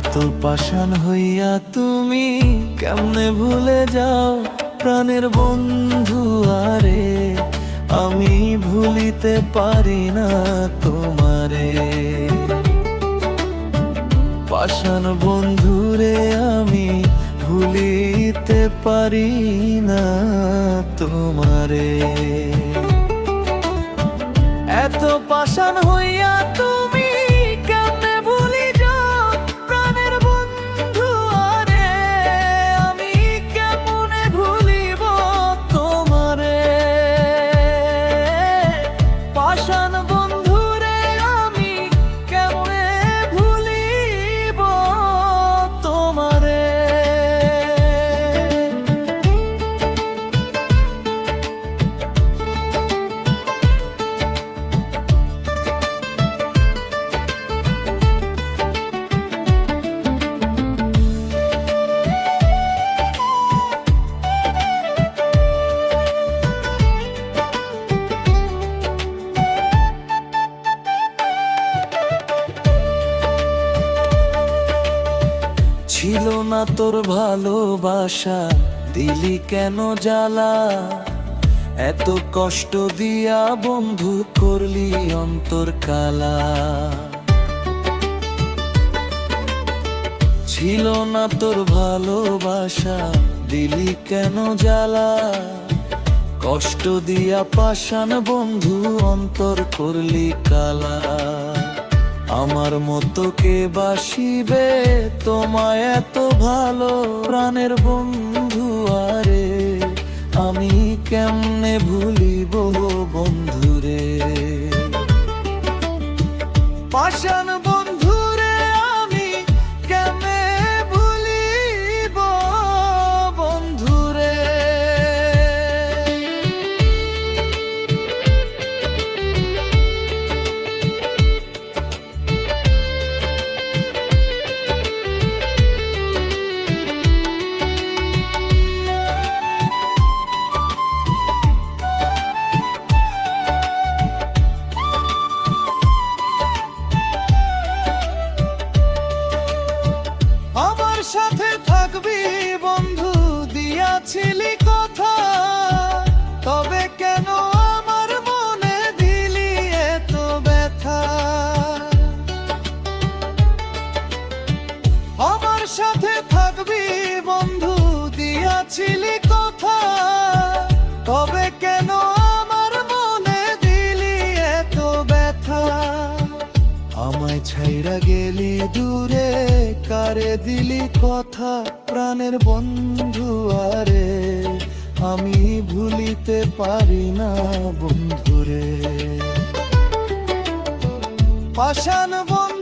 এত পাষাণ হইয়া তুমি কেমনে ভুলে যাও প্রাণের বন্ধু আরে আমি ভুলিতে পারি না তোমারে পাষাণ বন্ধুরে আমি ভুলিতে পারি না তোমারে এত পাষাণ হইয়া তুমি কেমনে ভুলি যাও প্রাণের বন্ধু আরে আমি কেমনে ভুলিব তোমারে পাষাণ বন্ধুরে আমি কেমনে ভুলিব তোমারে ছিল না তোর ভালোবাসা দিলি কেন জ্বালা এত কষ্ট দিয়া বন্ধু করলি অন্তর কালা ছিল না তোর ভালোবাসা দিলি কেন জ্বালা কষ্ট দিয়া পাষাণ বন্ধু অন্তর করলি কালা আমার মতো কে বাসিবে তোমায় এত ভালো প্রাণের বন্ধু আরে আমি কেমনে ভুলিব বন্ধুরে পাষাণ বন্ধুরে আমি কেমনে ভুলিব বন্ধুরে সাথে থাকবি বন্ধু দিয়াছিলি কথা তবে কেন আমার মনে দিলি এত ব্যথা আমার সাথে থাকবি বন্ধু দিয়াছিলি কথা তবে কেন আমার মনে দিলি এত ব্যথা আমায় ছাইরা গেলি দূরে কারে দিলি কথা প্রাণের বন্ধু আরে আমি ভুলিতে পারি না বন্ধুরে পাষাণ বন্ধু